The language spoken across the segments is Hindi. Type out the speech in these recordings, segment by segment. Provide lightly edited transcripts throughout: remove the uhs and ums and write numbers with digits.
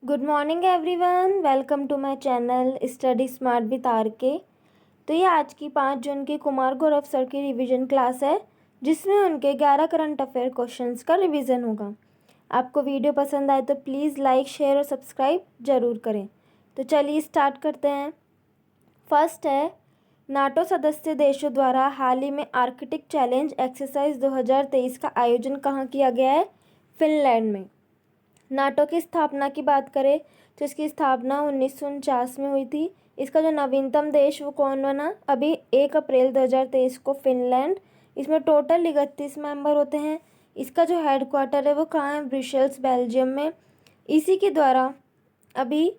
Good morning everyone, welcome to my channel study smart with R K. तो ये आज की 5 जून की कुमार गौरव सर की रिवीजन क्लास है, जिसमें उनके 11 करंट अफेयर क्वेश्चंस का रिवीजन होगा। आपको वीडियो पसंद आए तो प्लीज़ लाइक, शेयर और सब्सक्राइब ज़रूर करें। तो चलिए स्टार्ट करते हैं। फर्स्ट है, नाटो सदस्य देशों द्वारा हाल ही में आर्कटिक चैलेंज एक्सरसाइज 2023 का आयोजन कहाँ किया गया है? फिनलैंड में। नाटो की स्थापना की बात करें तो इसकी स्थापना 1949 में हुई थी। इसका जो नवीनतम देश वो कौन बना? अभी 1 अप्रैल 2023 को फिनलैंड। इसमें टोटल 31 मेंबर होते हैं। इसका जो हेडक्वार्टर है वो कहाँ है? ब्रुसेल्स, बेल्जियम में। इसी के द्वारा अभी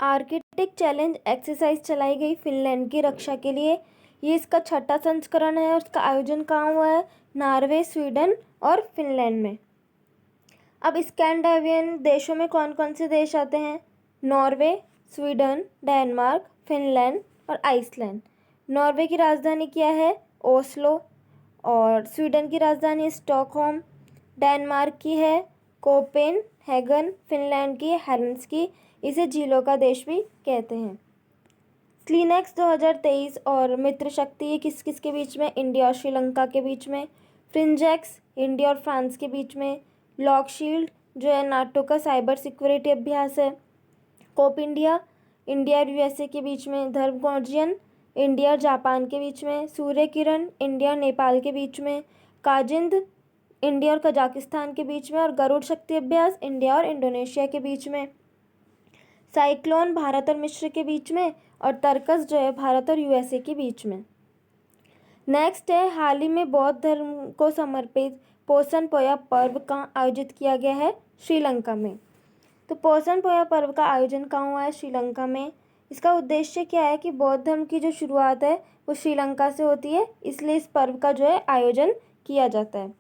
आर्कटिक चैलेंज एक्सरसाइज चलाई गई फिनलैंड की रक्षा के लिए। ये इसका 6ठा संस्करण है और इसका आयोजन कहाँ हुआ है? नॉर्वे, स्वीडन और फिनलैंड में। अब स्कैंडिनेवियन देशों में कौन कौन से देश आते हैं? नॉर्वे, स्वीडन, डेनमार्क, फिनलैंड और आइसलैंड। नॉर्वे की राजधानी क्या है? ओस्लो। और स्वीडन की राजधानी स्टॉकहोम। डेनमार्क की है कोपेनहेगन। फिनलैंड की है हेल्सिंकी। इसे झीलों का देश भी कहते हैं। क्लीनेक्स 2023 और मित्र शक्ति ये किस किस के बीच में? इंडिया और श्रीलंका के बीच में। फ्रिंजेक्स इंडिया और फ्रांस के बीच में। लॉकशील्ड जो है नाटो का साइबर सिक्योरिटी अभ्यास है। कोप इंडिया इंडिया और यूएसए के बीच में। धर्मगोजियन इंडिया और जापान के बीच में। सूर्य किरण इंडिया और नेपाल के बीच में। काजिंद इंडिया और कजाकिस्तान के बीच में। और गरुड़ शक्ति अभ्यास इंडिया और इंडोनेशिया के बीच में। साइक्लोन भारत और मिस्र के बीच में। और तर्कस जो है भारत और यूएसए के बीच में। नेक्स्ट है, हाल ही में बौद्ध धर्म को समर्पित पोषण पोया पर्व कहाँ आयोजित किया गया है? श्रीलंका में। तो पोषण पोया पर्व का आयोजन कहाँ हुआ है? श्रीलंका में। इसका उद्देश्य क्या है कि बौद्ध धर्म की जो शुरुआत है वो श्रीलंका से होती है, इसलिए इस पर्व का जो है आयोजन किया जाता है।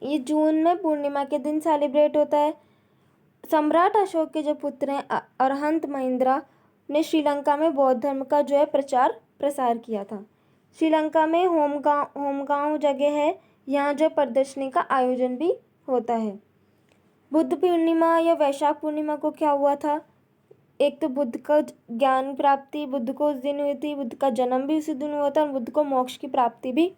ये जून में पूर्णिमा के दिन सेलिब्रेट होता है। सम्राट अशोक के जो पुत्र हैं अरहंत महिंद्रा ने श्रीलंका में बौद्ध धर्म का जो है प्रचार प्रसार किया था। श्रीलंका में होमगांव जगह है, यहाँ जो प्रदर्शनी का आयोजन भी होता है। बुद्ध पूर्णिमा या वैशाख पूर्णिमा को क्या हुआ था? एक तो बुद्ध का ज्ञान प्राप्ति बुद्ध को उस दिन हुई थी, बुद्ध का जन्म भी उसी दिन हुआ था और बुद्ध को मोक्ष की प्राप्ति भी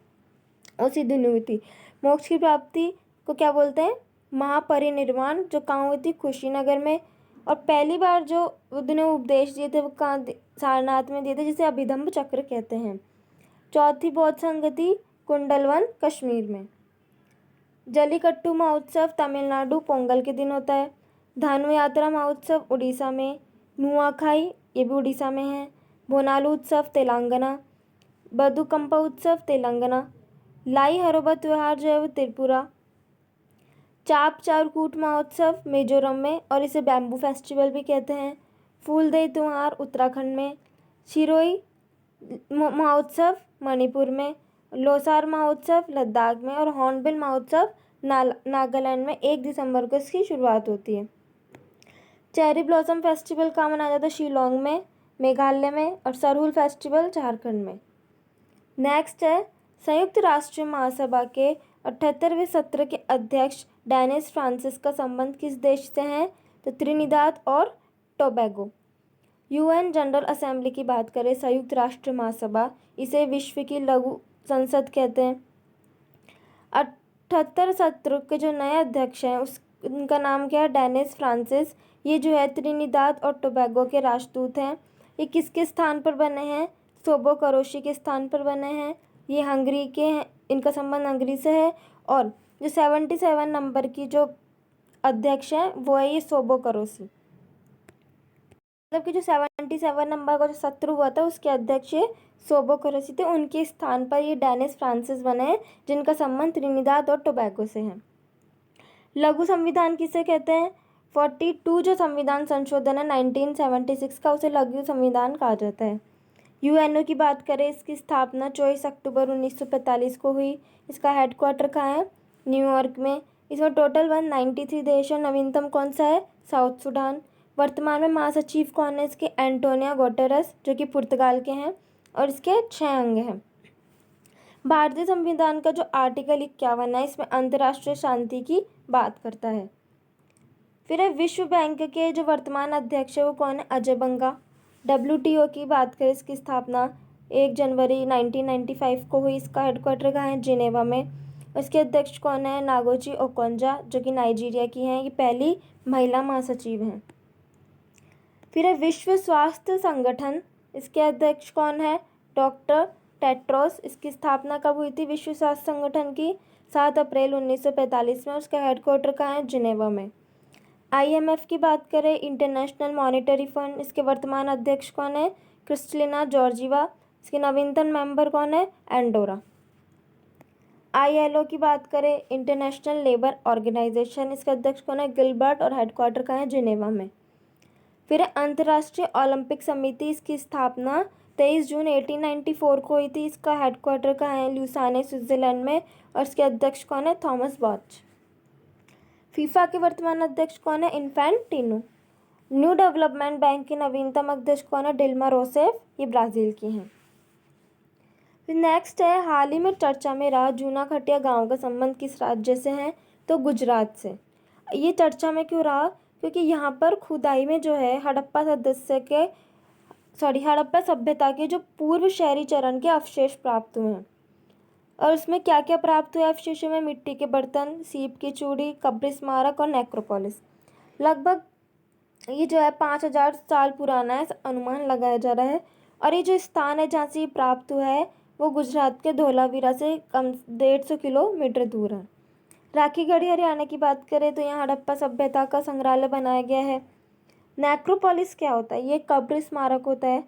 उसी दिन हुई थी। मोक्ष की प्राप्ति को क्या बोलते हैं? महापरिनिर्वाण, जो कहाँ हुई थी? कुशीनगर में। और पहली बार जो बुद्ध ने उपदेश दिए थे वो कहाँ? सारनाथ में दिए थे, जिसे अभिधम्म चक्र कहते हैं। चौथी बौद्ध संगति कुंडलवन, कश्मीर में। जलीकट्टू महोत्सव तमिलनाडु पोंगल के दिन होता है। धानु यात्रा महोत्सव उड़ीसा में। नुआखाई ये भी उड़ीसा में है। बोनालू उत्सव तेलंगाना। बदुकंपा उत्सव तेलंगाना। लाई हरोबा त्यौहार जो है वो त्रिपुरा। चाप चारकूट महोत्सव मिजोरम में और इसे बैम्बू फेस्टिवल भी कहते हैं। फूलदेई त्यौहार उत्तराखंड में। शिरोई महोत्सव मणिपुर में। लोसार महोत्सव लद्दाख में। और हॉर्नबिल महोत्सव नागालैंड में 1 दिसंबर को इसकी शुरुआत होती है। चेरी ब्लॉसम फेस्टिवल कहाँ मनाया जाता है? शिलोंग में, मेघालय में। और सरहुल फेस्टिवल झारखंड में। नेक्स्ट है, संयुक्त राष्ट्र महासभा के 78वें सत्र के अध्यक्ष डेनिस फ्रांसिस का संबंध किस देश से है? तो त्रिनिदाद और टोबैगो। यूएन जनरल असेंबली की बात करें, संयुक्त राष्ट्र महासभा, इसे विश्व की लघु संसद कहते हैं। 78 सत्र के जो नए अध्यक्ष हैं उनका नाम क्या है? Dennis Francis. ये जो है त्रिनिदाद और टोबैगो के राजदूत हैं। ये किसके स्थान पर बने हैं? सोबो करोशी के स्थान पर बने हैं। ये हंगरी के हैं, इनका संबंध हंगरी से है। और जो 77 नंबर की जो अध्यक्ष हैं वो है ये सोबो करोशी। मतलब कि जो 77 नंबर का जो सत्र हुआ था उसके अध्यक्ष ये सोबो करोशी थे। उनके स्थान पर ये डेनिस फ्रांसिस बने हैं, जिनका संबंध त्रिनिदाद और टोबैगो से है। लघु संविधान किसे कहते हैं? 42 जो संविधान संशोधन है 1976 का, उसे लघु संविधान कहा जाता है। यूएनओ की बात करें, इसकी स्थापना 24 अक्टूबर 1945 को हुई। इसका हेडक्वार्टर कहाँ है? न्यूयॉर्क में। इसमें टोटल 193 देश और नवीनतम कौन सा है? South Sudan. वर्तमान में महासचिव कौन है इसके? एंटोनियो गुटेरेस, जो कि पुर्तगाल के हैं। और इसके 6 अंग हैं। भारतीय संविधान का जो आर्टिकल 51 है इसमें अंतर्राष्ट्रीय शांति की बात करता है। फिर है विश्व बैंक के जो वर्तमान अध्यक्ष है वो कौन है? अजय बंगा। WTO की बात करें, इसकी स्थापना 1 जनवरी 1995 को हुई। इसका हेडक्वार्टर कहाँ है? जिनेवा में। उसके अध्यक्ष कौन है? नागोची ओकोंजा, जो कि नाइजीरिया की हैं। ये पहली महिला महासचिव हैं। फिर है विश्व स्वास्थ्य संगठन, इसके अध्यक्ष कौन है? Doctor Tedros. इसकी स्थापना कब हुई थी विश्व स्वास्थ्य संगठन की? 7 अप्रैल 1945 में। उसका हेडक्वार्टर कहाँ है? जिनेवा में। IMF की बात करें, इंटरनेशनल मॉनेटरी फंड, इसके वर्तमान अध्यक्ष कौन है? Kristalina Georgieva. इसके नवीनतम मेंबर कौन है? एंडोरा। ILO की बात करें, इंटरनेशनल लेबर ऑर्गेनाइजेशन, इसके अध्यक्ष कौन है? गिलबर्ट, और हेडक्वार्टर कहाँ है? जिनेवा में। फिर अंतर्राष्ट्रीय ओलंपिक समिति, इसकी स्थापना 23 जून 1894 को हुई थी। इसका हेडक्वार्टर कहाँ है? ल्यूसाने, स्विट्जरलैंड में, और इसके अध्यक्ष कौन है? थॉमस बॉच। फीफा के वर्तमान अध्यक्ष कौन है? इन्फेंटिनो। न्यू डेवलपमेंट बैंक के नवीनतम अध्यक्ष कौन है? डिल्मा रोसेफ, ये ब्राज़ील की हैं। फिर नेक्स्ट है, हाल ही में चर्चा में रहा जूना खटिया गांव का संबंध किस राज्य से है? तो गुजरात से। ये चर्चा में क्यों रहा? क्योंकि यहाँ पर खुदाई में जो है हड़प्पा सभ्यता के जो पूर्व शहरी चरण के अवशेष प्राप्त हुए हैं। और उसमें क्या क्या प्राप्त हुआ अवशेषों में? मिट्टी के बर्तन, सीप की चूड़ी, कब्र स्मारक और नेक्रोपोलिस। लगभग ये जो है 5000 साल पुराना है, अनुमान लगाया जा रहा है। और ये जो स्थान है जहाँ से ये प्राप्त हुआ है वो गुजरात के धोलावीरा से कम 150 किलोमीटर दूर है। राखीगढ़ी हरियाणा की बात करें तो यहाँ हड़प्पा सभ्यता का संग्रहालय बनाया गया है। नेक्रोपोलिस क्या होता है? ये कब्र स्मारक होता है,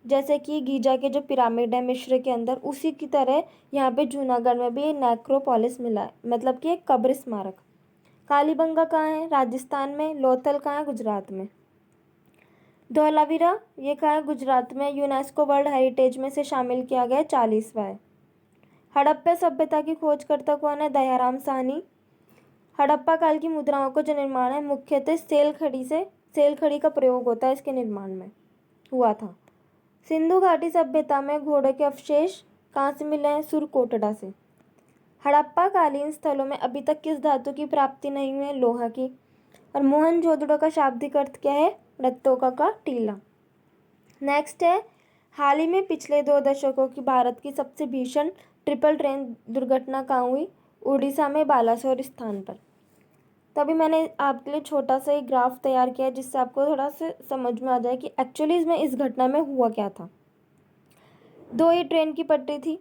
जैसे कि गीजा के जो पिरामिड है मिस्र के अंदर, उसी की तरह यहाँ पे जूनागढ़ में भी नेक्रोपोलिस मिला है, मतलब कि एक कब्र स्मारक। कालीबंगा कहाँ है? राजस्थान में। लोथल कहाँ है? गुजरात में। धौलावीरा ये कहाँ है? गुजरात में। यूनेस्को वर्ल्ड हेरिटेज में से शामिल किया गया 40वां है। हड़प्पा सभ्यता की खोजकर्ता कौन है? दयाराम साहनी। हड़प्पा काल की मुद्राओं का जो निर्माण है मुख्यतः सेल खड़ी का प्रयोग होता है इसके निर्माण में हुआ था। सिंधु घाटी सभ्यता में घोड़े के अवशेष कहाँ से मिले हैं? सुरकोटड़ा से। हड़प्पा कालीन स्थलों में अभी तक किस धातु की प्राप्ति नहीं हुई है? लोहा की। और मोहनजोदड़ो का शाब्दिक अर्थ क्या है? रत्तोका का टीला। नेक्स्ट है, हाल ही में पिछले 2 दशकों की भारत की सबसे भीषण ट्रिपल ट्रेन दुर्घटना कहाँ हुई? उड़ीसा में बालासोर स्थान पर। तभी मैंने आपके लिए छोटा सा एक ग्राफ तैयार किया है जिससे आपको थोड़ा सा समझ में आ जाए कि एक्चुअली इसमें इस घटना में हुआ क्या था। 2 ही ट्रेन की पटरी थी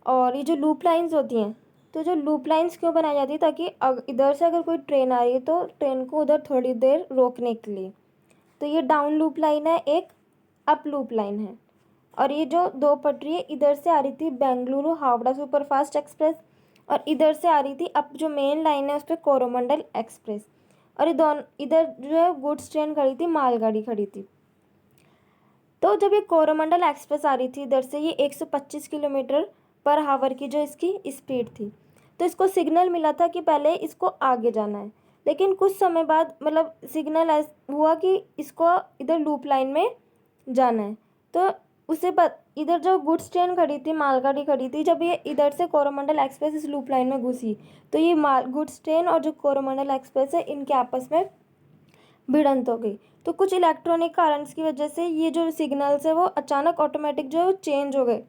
और ये जो लूप लाइंस होती हैं, तो जो लूप लाइंस क्यों बनाई जाती है? ताकि इधर से अगर कोई ट्रेन आ रही है तो ट्रेन को उधर थोड़ी देर रोकने के लिए। तो ये डाउन लूप लाइन है, एक अप लूप लाइन है। और ये जो 2 पटरी है इधर से आ रही थी बेंगलुरु हावड़ा सुपरफास्ट एक्सप्रेस, और इधर से आ रही थी अब जो मेन लाइन है उस पर कोरोमंडल एक्सप्रेस। और ये दोनों इधर जो है गुड्स ट्रेन खड़ी थी, मालगाड़ी खड़ी थी। तो जब ये कोरोमंडल एक्सप्रेस आ रही थी इधर से, ये 125 किलोमीटर पर हावर की जो इसकी स्पीड थी, तो इसको सिग्नल मिला था कि पहले इसको आगे जाना है। लेकिन कुछ समय बाद मतलब सिग्नल हुआ कि इसको इधर लूप लाइन में जाना है। तो उसे इधर जो गुड्स ट्रेन खड़ी थी, मालगाड़ी खड़ी थी, जब ये इधर से कोरोमंडल एक्सप्रेस इस लूप लाइन में घुसी तो ये गुड्स ट्रेन और जो कोरोमंडल एक्सप्रेस है इनके आपस में भिड़ंत हो गई। तो कुछ इलेक्ट्रॉनिक कारण की वजह से ये जो सिग्नल्स है वो अचानक ऑटोमेटिक जो है चेंज हो गए,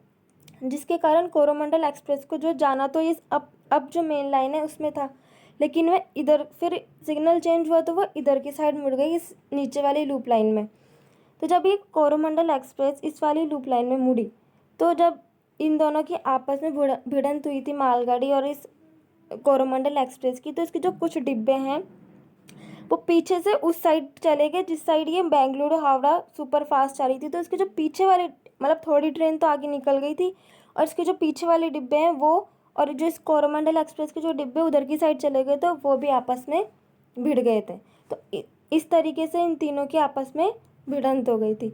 जिसके कारण कोरोमंडल एक्सप्रेस को जो जाना तो ये अब जो मेन लाइन है उसमें था, लेकिन वह इधर फिर सिग्नल चेंज हुआ तो वो इधर की साइड मुड़ गई इस नीचे वाली लूप लाइन में। तो जब ये कोरोमंडल एक्सप्रेस इस वाली लूप लाइन में मुड़ी तो जब इन दोनों की आपस में भिड़ंत हुई थी मालगाड़ी और इस कोरोमंडल एक्सप्रेस की, तो इसके जो कुछ डिब्बे हैं वो पीछे से उस साइड चले गए जिस साइड ये बेंगलुरु हावड़ा सुपर फास्ट जा रही थी। तो इसके जो पीछे वाले मतलब थोड़ी ट्रेन तो आगे निकल गई थी और इसके जो पीछे वाले डिब्बे हैं वो और जो इस कोरोमंडल एक्सप्रेस के जो डिब्बे उधर की साइड चले गए तो वो भी आपस में भिड़ गए थे। तो इस तरीके से इन तीनों की आपस में भिड़ंत हो गई थी।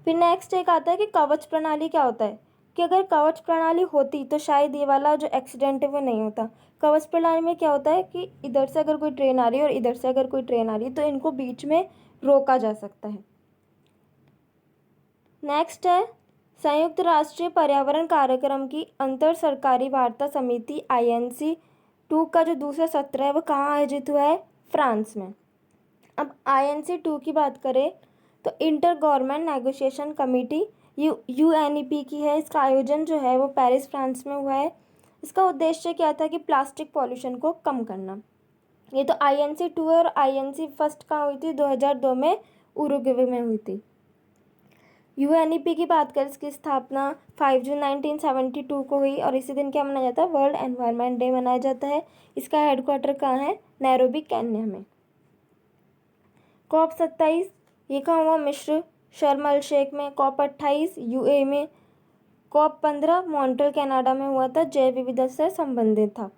फिर नेक्स्ट एक आता है कि कवच प्रणाली क्या होता है, कि अगर कवच प्रणाली होती तो शायद ये वाला जो एक्सीडेंट है वो नहीं होता। कवच प्रणाली में क्या होता है कि इधर से अगर कोई ट्रेन आ रही है और इधर से अगर कोई ट्रेन आ रही है तो इनको बीच में रोका जा सकता है। नेक्स्ट है, संयुक्त राष्ट्रीय पर्यावरण कार्यक्रम की अंतर सरकारी वार्ता समिति INC 2 का जो दूसरा सत्र है वो कहाँ आयोजित हुआ है? फ्रांस में। अब INC2 की बात करें तो inter government negotiation committee UNEP की है। इसका आयोजन जो है वो पेरिस फ्रांस में हुआ है। इसका उद्देश्य क्या था कि प्लास्टिक पॉल्यूशन को कम करना। ये तो INC2 और INC फर्स्ट कहाँ हुई थी? 2002 में उरुग्वे में हुई थी। UNEP की बात करें, इसकी स्थापना 5 जून 1972 को हुई और इसी दिन क्या मनाया जाता है? वर्ल्ड एनवायरनमेंट डे मनाया जाता है। इसका हेडक्वार्टर कहाँ है? नैरोबी, केन्या में। COP 27 ये कहाँ हुआ? मिस्र, शर्म अल शेख में। COP 28 UAE में। COP 15 मॉन्ट्रियल, कनाडा में हुआ था, जैव विविधता से संबंधित था।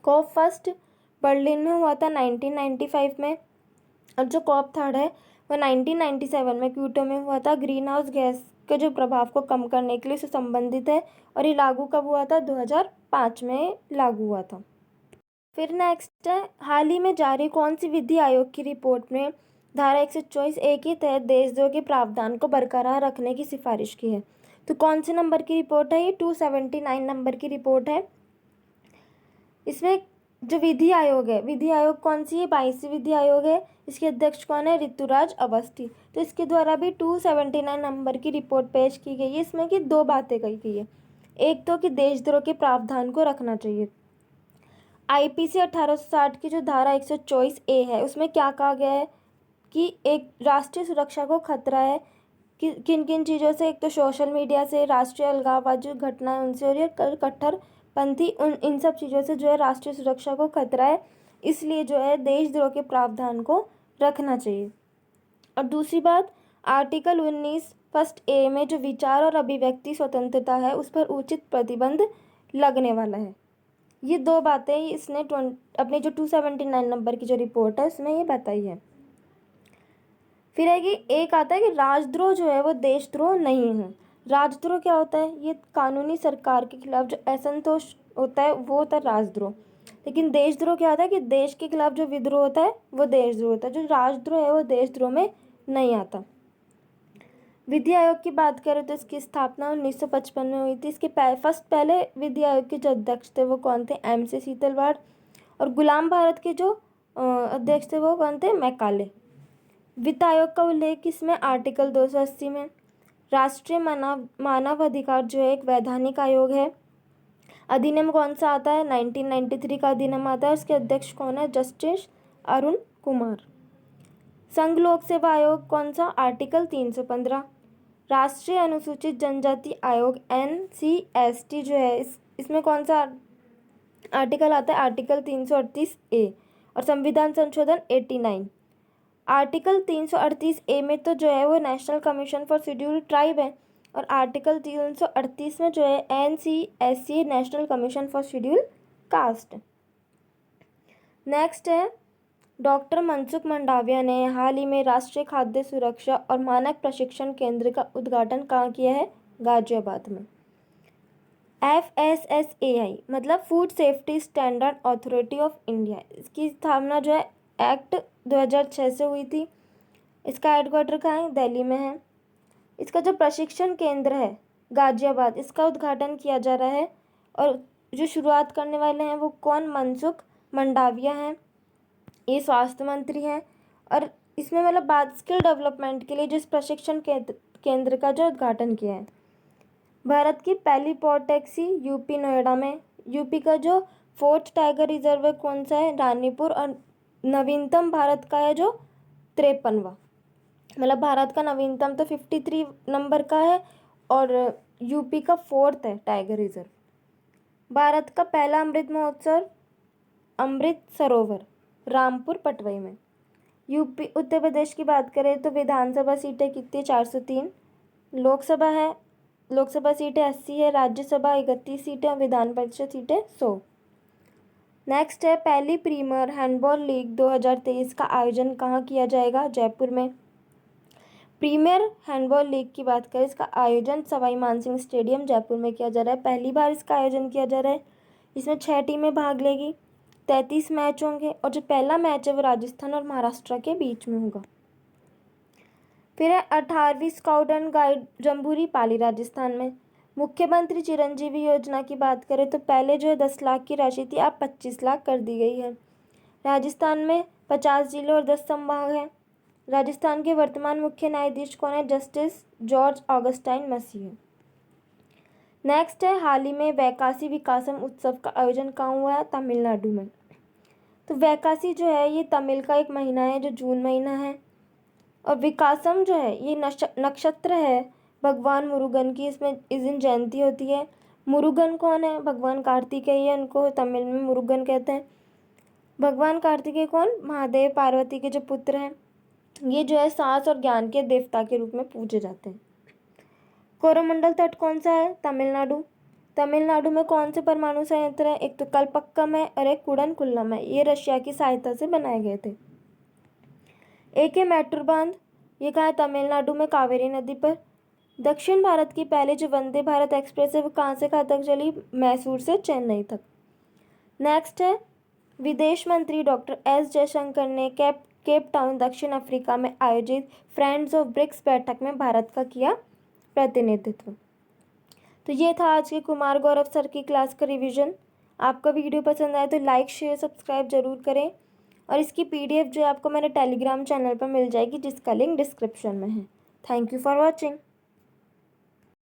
COP 1 बर्लिन में हुआ था 1995 में। और जो COP 3 है वो 1997 में क्योटो में हुआ था। ग्रीन हाउस गैस के जो प्रभाव को कम करने के लिए इससे संबंधित है और ये लागू कब हुआ था? 2005 में लागू हुआ था। फिर नेक्स्ट है, हाल ही में जारी कौन सी विधि आयोग की रिपोर्ट में धारा 124A के तहत देशद्रोह के प्रावधान को बरकरार रखने की सिफारिश की है? तो कौन से नंबर की रिपोर्ट है? ये 279 नंबर की रिपोर्ट है। इसमें जो विधि आयोग है, विधि आयोग कौन सी है? 22वीं विधि आयोग है। इसके अध्यक्ष कौन है? ऋतुराज अवस्थी। तो इसके द्वारा भी 279 नंबर की रिपोर्ट पेश की गई है। इसमें कि दो बातें कही गई है। एक तो कि देशद्रोह के प्रावधान को रखना चाहिए। IPC 1860 की जो धारा 124A है उसमें क्या कहा गया है कि एक राष्ट्रीय सुरक्षा को खतरा है कि किन किन चीज़ों से? एक तो सोशल मीडिया से, राष्ट्रीय अलगाववादी घटनाएं उनसे, और ये कट्टरपंथी इन सब चीज़ों से जो है राष्ट्रीय सुरक्षा को खतरा है। इसलिए जो है देशद्रोह के प्रावधान को रखना चाहिए। और दूसरी बात, आर्टिकल 19 फर्स्ट A में जो विचार और अभिव्यक्ति स्वतंत्रता है उस पर उचित प्रतिबंध लगने वाला है। ये दो बातें इसने अपने जो 279 नंबर की जो रिपोर्ट है उसमें ये बताई है। फिर है कि एक आता है कि राजद्रोह जो है वो देशद्रोह नहीं है। राजद्रोह क्या होता है? ये कानूनी सरकार के खिलाफ जो असंतोष होता है वो होता है राजद्रोह। लेकिन देशद्रोह क्या होता है कि देश के खिलाफ जो विद्रोह होता है वो देशद्रोह होता है। जो राजद्रोह है वो देशद्रोह में नहीं आता। विधि आयोग की बात करें तो इसकी स्थापना 1955 में हुई थी। इसके पहले विधि आयोग के जो अध्यक्ष थे वो कौन थे? MC सीतलवाड़। और गुलाम भारत के जो अध्यक्ष थे वो कौन थे? मैकाले। वित्त आयोग का उल्लेख इसमें आर्टिकल 280 में। राष्ट्रीय मानव अधिकार जो है एक वैधानिक आयोग है। अधिनियम कौन सा आता है? 1993 का अधिनियम आता है। उसके अध्यक्ष कौन है? जस्टिस अरुण कुमार। संघ लोक सेवा आयोग कौन सा? आर्टिकल 315। राष्ट्रीय अनुसूचित जनजाति आयोग NCST जो है इसमें कौन सा आर्टिकल आता है? Article 338A। और संविधान संशोधन 89। आर्टिकल 338A में तो जो है वो national commission for scheduled tribe है। और आर्टिकल 338 में जो है NCSC national commission for scheduled caste. Next है, डॉक्टर मनसुख मंडाविया ने हाल ही में राष्ट्रीय खाद्य सुरक्षा और मानक प्रशिक्षण केंद्र का उद्घाटन कहाँ किया है? गाजियाबाद में। FSSAI मतलब food safety standard authority of India, इसकी स्थापना जो है एक्ट 2006 से हुई थी। इसका हेडक्वार्टर कहाँ है? दिल्ली में है। इसका जो प्रशिक्षण केंद्र है गाजियाबाद, इसका उद्घाटन किया जा रहा है। और जो शुरुआत करने वाले हैं वो कौन? मनसुख मंडाविया हैं। ये स्वास्थ्य मंत्री हैं। और इसमें मतलब बात स्किल डेवलपमेंट के लिए जिस प्रशिक्षण केंद्र का जो उद्घाटन किया है। भारत की पहली पॉड टैक्सी यूपी नोएडा में। यूपी का जो 4th टाइगर रिजर्व है कौन सा है? रानीपुर। और नवीनतम भारत का है जो 53वां, मतलब भारत का नवीनतम तो 53 नंबर का है और यूपी का 4th है टाइगर रिजर्व। भारत का पहला अमृत महोत्सव अमृत सरोवर रामपुर पटवई में। यूपी उत्तर प्रदेश की बात करें तो विधानसभा सीटें कितनी? 403। लोकसभा सीटें 80 है। राज्यसभा 31 सीटें और विधान परिषद सीटें 100। नेक्स्ट है, पहली प्रीमियर हैंडबॉल लीग 2023 का आयोजन कहाँ किया जाएगा? जयपुर में। प्रीमियर हैंडबॉल लीग की बात करें, इसका आयोजन सवाई मानसिंह स्टेडियम जयपुर में किया जा रहा है। पहली बार इसका आयोजन किया जा रहा है। इसमें 6 टीमें भाग लेगी। 33 मैच होंगे और जो पहला मैच है वो राजस्थान और महाराष्ट्र के बीच में होगा। फिर है 18वीं स्काउट एंड गाइड जम्बूरी पाली राजस्थान में। मुख्यमंत्री चिरंजीवी योजना की बात करें तो पहले जो है 10 लाख की राशि थी, अब 25 लाख कर दी गई है। राजस्थान में 50 जिले और 10 संभाग हैं। राजस्थान के वर्तमान मुख्य न्यायाधीश कौन है? जस्टिस जॉर्ज ऑगस्टाइन मसीह। नेक्स्ट है, हाल ही में वैकासी विकासम उत्सव का आयोजन कहाँ हुआ है? तमिलनाडु में। तो वैकासी जो है ये तमिल का एक महीना है जो जून महीना है, और विकासम जो है ये नक्षत्र है भगवान मुरुगन की, इसमें इस दिन जयंती होती है। मुरुगन कौन है? भगवान कार्तिकेय, उनको तमिल में मुरुगन कहते हैं। भगवान कार्तिकेय कौन? महादेव पार्वती के जो पुत्र हैं। ये जो है साहस और ज्ञान के देवता के रूप में पूजे जाते हैं। कोरोमंडल तट कौन सा है? तमिलनाडु। तमिलनाडु में कौन से परमाणु संयंत्र है? एक तो कलपक्कम है और एक कुडनकुल्लम है। ये रशिया की सहायता से बनाए गए थे। एक है मैट्रू बांध, ये कहाँ है? तमिलनाडु में कावेरी नदी पर। दक्षिण भारत की पहले जो वंदे भारत एक्सप्रेस है वो कहाँ से कहाँ तक चली? मैसूर से चेन्नई तक। नेक्स्ट है, विदेश मंत्री डॉक्टर एस जयशंकर ने केप टाउन दक्षिण अफ्रीका में आयोजित फ्रेंड्स ऑफ ब्रिक्स बैठक में भारत का किया प्रतिनिधित्व। तो ये था आज के कुमार गौरव सर की क्लास का रिवीजन। आपका वीडियो पसंद आए तो लाइक शेयर सब्सक्राइब जरूर करें, और इसकी PDF जो है आपको मेरे टेलीग्राम चैनल पर मिल जाएगी, जिसका लिंक डिस्क्रिप्शन में है। Thank you for watching.